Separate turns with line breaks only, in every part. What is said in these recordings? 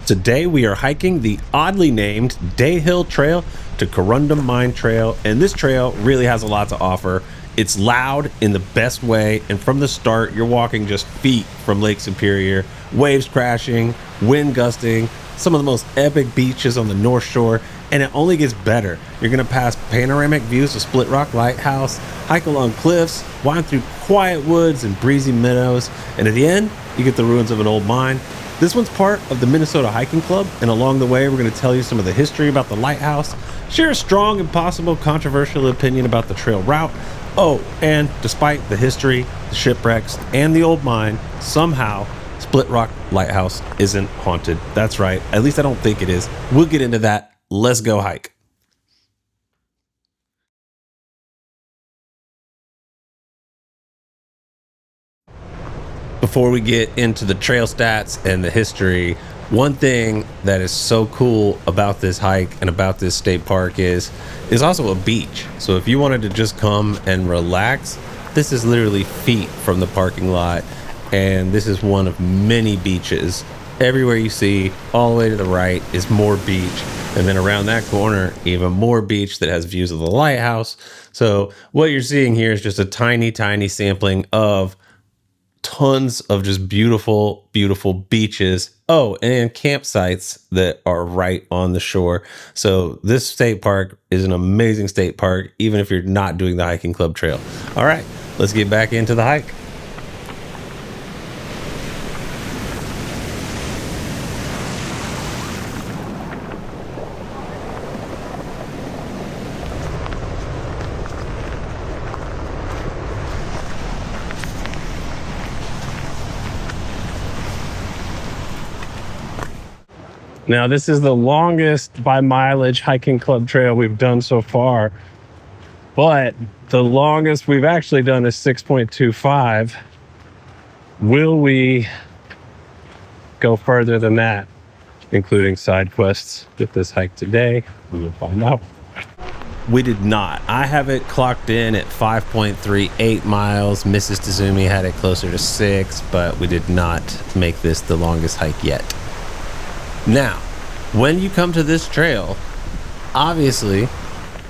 Today we are hiking the oddly named Day Hill Trail to Corundum Mine Trail, and this trail really has a lot to offer. It's loud in the best way, and from the start you're walking just feet from Lake Superior, waves crashing, wind gusting, some of the most epic beaches on the North Shore, and it only gets better. You're going to pass panoramic views of Split Rock Lighthouse, hike along cliffs, wind through quiet woods and breezy meadows, and at the end you get the ruins of an old mine. This one's part of the Minnesota Hiking Club, and along the way we're going to tell you some of the history about the lighthouse, share a strong and possible controversial opinion about the trail route. Oh, and despite the history, the shipwrecks, and the old mine, somehow Split Rock Lighthouse isn't haunted. That's right, at least I don't think it is. We'll get into that. Let's go hike. Before we get into the trail stats and the history, one thing that is so cool about this hike and about this state park is also a beach. So if you wanted to just come and relax, this is literally feet from the parking lot, and this is one of many beaches. Everywhere you see, all the way to the right, is more beach, and then around that corner, even more beach that has views of the lighthouse. So what you're seeing here is just a tiny sampling of tons of just beautiful beaches. Oh, and campsites that are right on the shore. So this state park is an amazing state park, even if you're not doing the hiking club trail. All right, let's get back into the hike. Now, this is the longest by mileage hiking club trail we've done so far, but the longest we've actually done is 6.25. Will we go further than that, including side quests with this hike today? We will find out. We did not. I have it clocked in at 5.38 miles. Mrs. Tzumi had it closer to 6, but we did not make this the longest hike yet. Now, when you come to this trail, obviously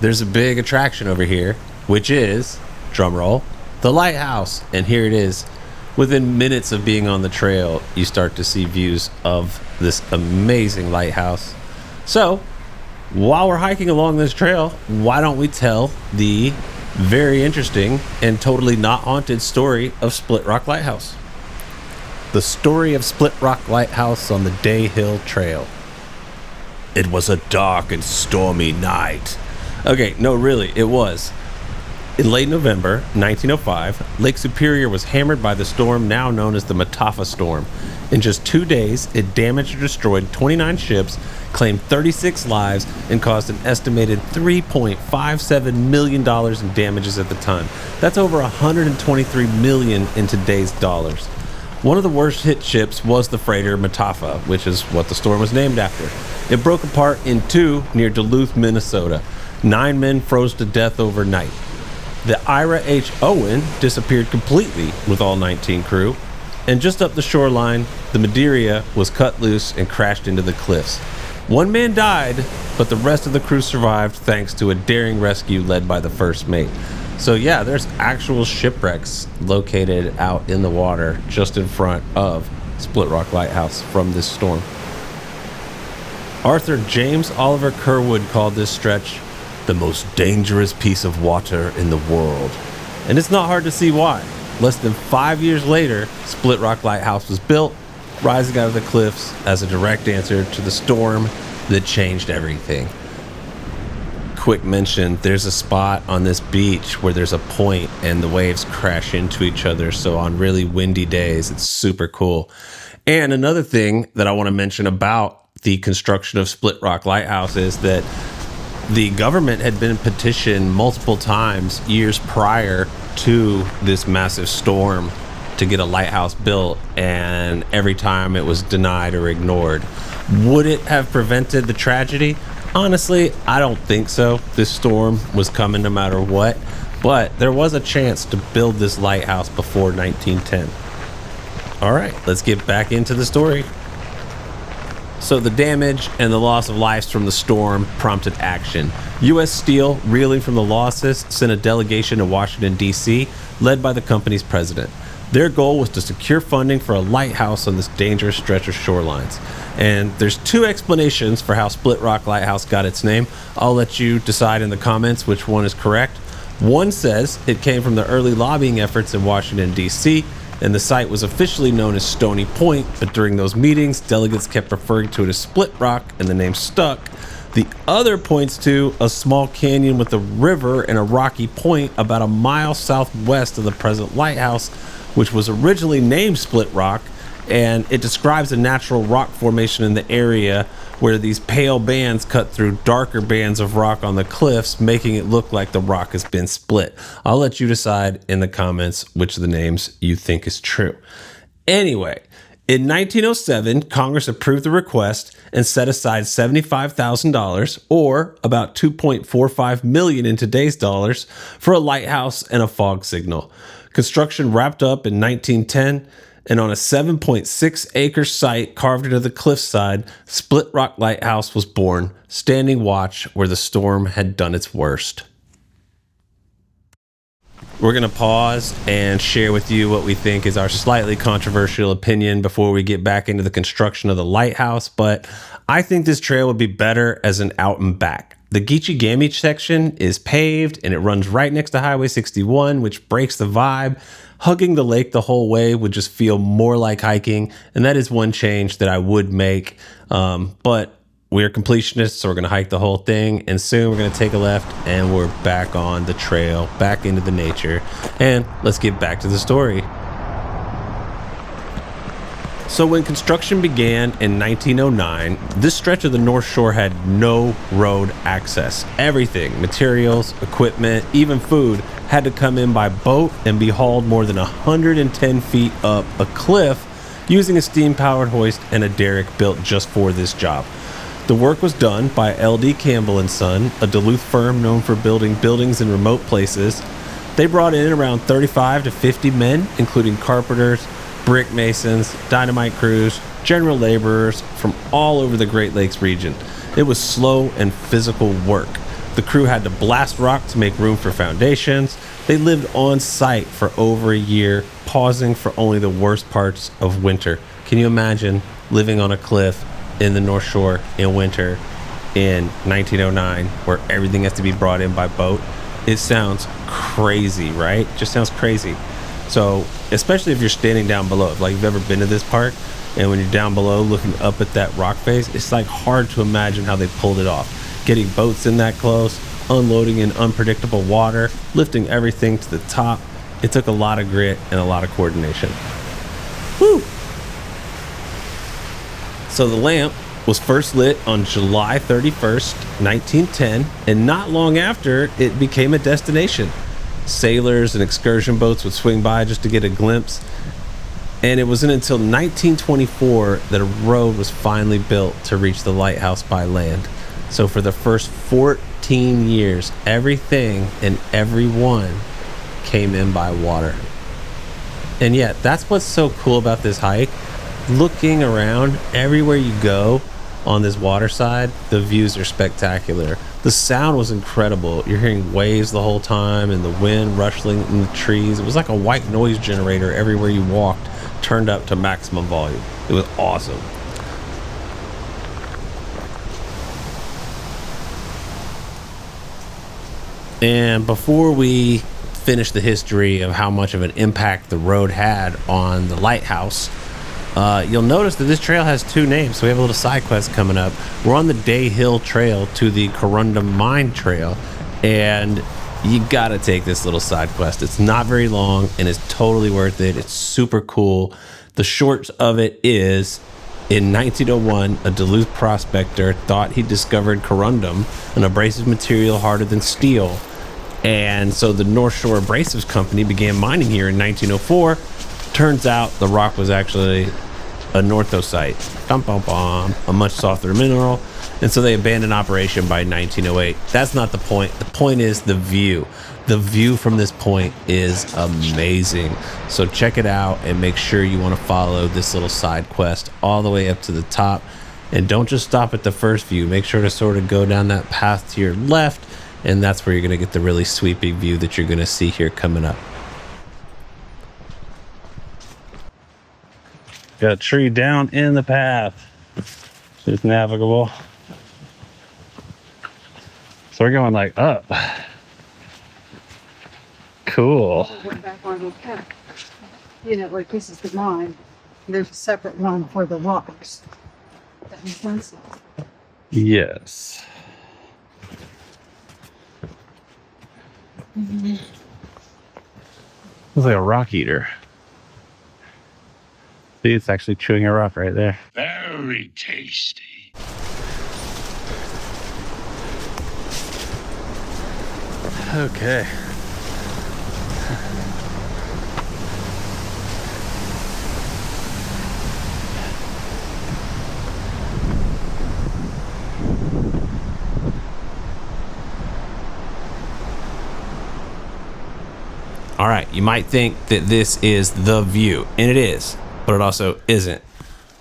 there's a big attraction over here, which is, drumroll, the lighthouse. And here it is. Within minutes of being on the trail, you start to see views of this amazing lighthouse. So, while we're hiking along this trail, why don't we tell the very interesting and totally not haunted story of Split Rock Lighthouse? The story of Split Rock Lighthouse on the Day Hill Trail. It was a dark and stormy night. Okay, no, really, it was. In late November 1905, Lake Superior was hammered by the storm now known as the Mataafa Storm. In just 2 days, it damaged or destroyed 29 ships, claimed 36 lives, and caused an estimated $3.57 million in damages at the time. That's over $123 million in today's dollars. One of the worst hit ships was the freighter Mataafa, which is what the storm was named after. It broke apart in two near Duluth, Minnesota. 9 men froze to death overnight. The Ira H. Owen disappeared completely with all 19 crew. And just up the shoreline, the Madeira was cut loose and crashed into the cliffs. 1 man died, but the rest of the crew survived thanks to a daring rescue led by the first mate. So yeah, there's actual shipwrecks located out in the water just in front of Split Rock Lighthouse from this storm. Arthur James Oliver Curwood called this stretch the most dangerous piece of water in the world. And it's not hard to see why. Less than 5 years later, Split Rock Lighthouse was built, rising out of the cliffs as a direct answer to the storm that changed everything. Quick mention, there's a spot on this beach where there's a point and the waves crash into each other. So on really windy days, it's super cool. And another thing that I want to mention about the construction of Split Rock Lighthouse is that the government had been petitioned multiple times years prior to this massive storm to get a lighthouse built, and every time it was denied or ignored. Would it have prevented the tragedy? Honestly, I don't think so. This storm was coming no matter what, but there was a chance to build this lighthouse before 1910. All right, let's get back into the story.
So the damage and the loss of lives from the storm prompted action. U.S. Steel, reeling from the losses, sent a delegation to Washington, D.C., led by the company's president. Their goal was to secure funding for a lighthouse on this dangerous stretch of shorelines. And there's two explanations for how Split Rock Lighthouse got its name. I'll let you decide in the comments which one is correct. One says it came from the early lobbying efforts in Washington, D.C., and the site was officially known as Stony Point, but during those meetings, delegates kept referring to it as Split Rock, and the name stuck. The other points to a small canyon with a river and a rocky point about a mile southwest of the present lighthouse, which was originally named Split Rock, and it describes a natural rock formation in the area where these pale bands cut through darker bands of rock on the cliffs, making it look like the rock has been split. I'll let you decide in the comments which of the names you think is true. Anyway, in 1907, Congress approved the request and set aside $75,000, or about $2.45 million in today's dollars, for a lighthouse and a fog signal. Construction wrapped up in 1910, and on a 7.6-acre site carved into the cliffside, Split Rock Lighthouse was born, standing watch where the storm had done its worst. We're going to pause and share with you what we think is our slightly controversial opinion before we get back into the construction of the lighthouse, but I think this trail would be better as an out and back. The Geechee Gammy section is paved and it runs right next to Highway 61, which breaks the vibe. Hugging the lake the whole way would just feel more like hiking, and that is one change that I would make. But we're completionists, so we're going to hike the whole thing, and soon we're going to take a left, and we're back on the trail, back into the nature, and let's get back to the story. So when construction began in 1909, this stretch of the North Shore had no road access. Everything, materials, equipment, even food, had to come in by boat and be hauled more than 110 feet up a cliff using a steam-powered hoist and a derrick built just for this job. The work was done by L.D. Campbell & Son, a Duluth firm known for building buildings in remote places. They brought in around 35 to 50 men, including carpenters, brick masons, dynamite crews, general laborers from all over the Great Lakes region. It was slow and physical work. The crew had to blast rock to make room for foundations. They lived on site for over a year, pausing for only the worst parts of winter. Can you imagine living on a cliff in the North Shore in winter in 1909 where everything has to be brought in by boat? It sounds crazy, right? Just sounds crazy. So, especially if you're standing down below, like you've ever been to this park, and when you're down below looking up at that rock face, it's like hard to imagine how they pulled it off. Getting boats in that close, unloading in unpredictable water, lifting everything to the top. It took a lot of grit and a lot of coordination. Woo! So the lamp was first lit on July 31st, 1910, and not long after, it became a destination. Sailors and excursion boats would swing by just to get a glimpse. And it wasn't until 1924 that a road was finally built to reach the lighthouse by land. So for the first 14 years, everything and everyone came in by water. And yet, that's what's so cool about this hike. Looking around, everywhere you go on this water side, the views are spectacular. The sound was incredible. You're hearing waves the whole time and the wind rustling in the trees. It was like a white noise generator everywhere you walked, turned up to maximum volume. It was awesome. And before we finish the history of how much of an impact the road had on the lighthouse, you'll notice that this trail has two names, so we have a little side quest coming up. We're on the Day Hill Trail to the Corundum Mine Trail, and you gotta take this little side quest. It's not very long, and it's totally worth it. It's super cool. The short of it is, in 1901, a Duluth prospector thought he discovered corundum, an abrasive material harder than steel. And so the North Shore Abrasives Company began mining here in 1904. Turns out the rock was actually a northosite, a much softer mineral, and so they abandoned operation by 1908. That's not the point. The point is the view. The view from this point is amazing. So check it out and make sure you want to follow this little side quest all the way up to the top. And don't just stop at the first view. Make sure to sort of go down that path to your left, and that's where you're going to get the really sweeping view that you're going to see here coming up.
Got a tree down in the path. It's navigable. So we're going like up. Cool.
Went back on the path. You know, like this is the mine. There's a separate one for the rocks. That makes sense.
Yes. Looks like a rock eater. See, it's actually chewing a rock right there.
Very tasty.
Okay.
All right, you might think that this is the view, and it is, but it also isn't.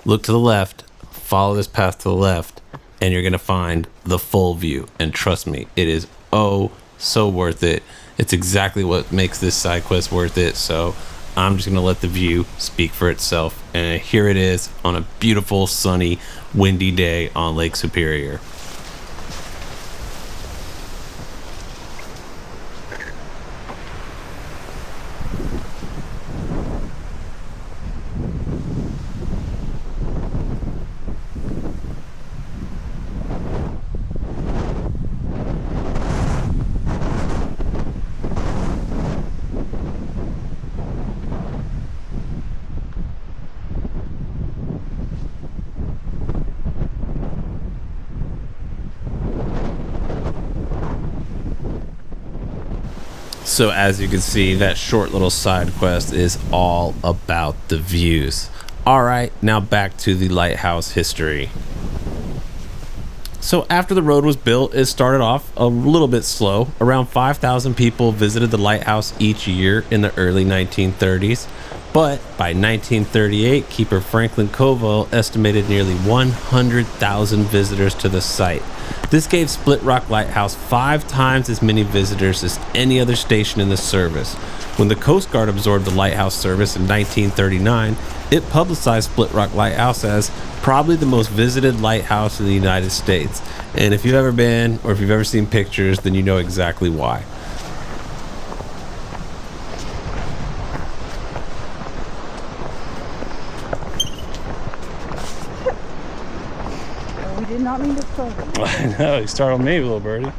Look to the left, follow this path to the left, and you're gonna find the full view. And trust me, it is so worth it. It's exactly what makes this side quest worth it. So I'm just gonna let the view speak for itself. And here it is on a beautiful, sunny, windy day on Lake Superior. So as you can see, that short little side quest is all about the views. All right, now back to the lighthouse history. So after the road was built, it started off a little bit slow. Around 5,000 people visited the lighthouse each year in the early 1930s. But by 1938, keeper Franklin Covell estimated nearly 100,000 visitors to the site. This gave Split Rock Lighthouse 5 times as many visitors as any other station in the service. When the Coast Guard absorbed the lighthouse service in 1939, it publicized Split Rock Lighthouse as probably the most visited lighthouse in the United States. And if you've ever been, or if you've ever seen pictures, then you know exactly why.
We did not mean to startle.
I know, you startled me, little birdie.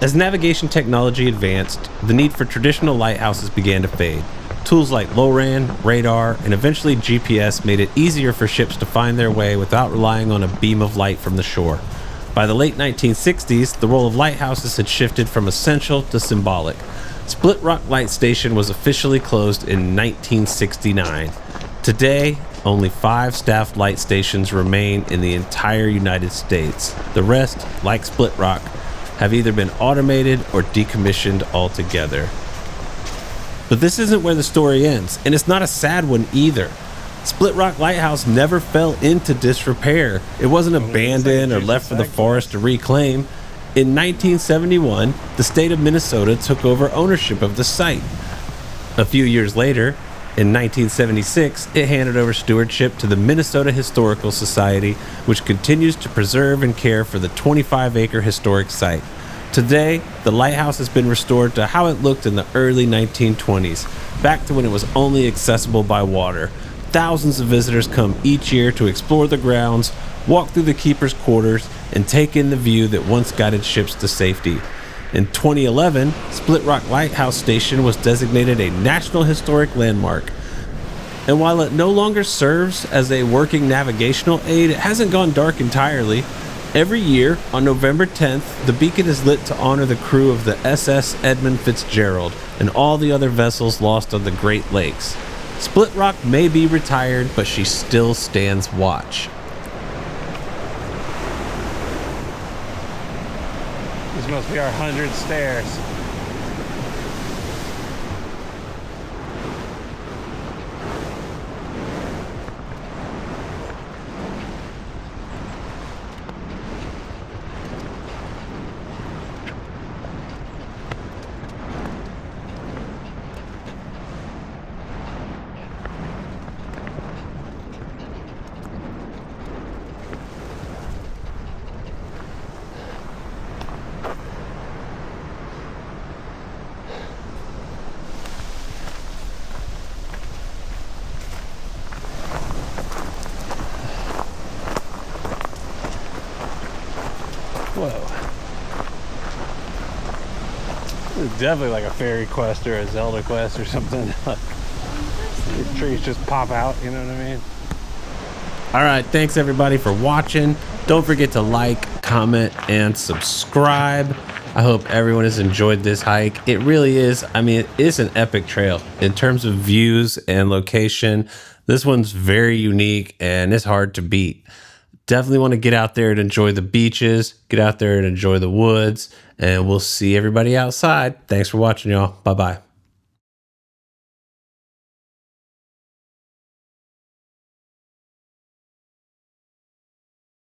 As navigation technology advanced, the need for traditional lighthouses began to fade. Tools like LORAN, radar, and eventually GPS made it easier for ships to find their way without relying on a beam of light from the shore. By the late 1960s, the role of lighthouses had shifted from essential to symbolic. Split Rock Light Station was officially closed in 1969. Today, only 5 staffed light stations remain in the entire United States. The rest, like Split Rock, have either been automated or decommissioned altogether. But this isn't where the story ends, and it's not a sad one either. Split Rock Lighthouse never fell into disrepair. It wasn't abandoned or left for the forest to reclaim. In 1971, the state of Minnesota took over ownership of the site. A few years later, in 1976, it handed over stewardship to the Minnesota Historical Society, which continues to preserve and care for the 25-acre historic site. Today, the lighthouse has been restored to how it looked in the early 1920s, back to when it was only accessible by water. Thousands of visitors come each year to explore the grounds, walk through the keeper's quarters, and take in the view that once guided ships to safety. In 2011, Split Rock Lighthouse Station was designated a National Historic Landmark. And while it no longer serves as a working navigational aid, it hasn't gone dark entirely. Every year, on November 10th, the beacon is lit to honor the crew of the SS Edmund Fitzgerald and all the other vessels lost on the Great Lakes. Split Rock may be retired, but she still stands watch.
These must be our 100 stairs. Whoa. This is definitely like a fairy quest or a Zelda quest or something. These trees just pop out, you know what I mean?
All right, thanks everybody for watching. Don't forget to like, comment, and subscribe. I hope everyone has enjoyed this hike. It really is. I mean, it is an epic trail in terms of views and location. This one's very unique and it's hard to beat. Definitely want to get out there and enjoy the beaches, get out there and enjoy the woods, and we'll see everybody outside. Thanks for watching, y'all. Bye-bye.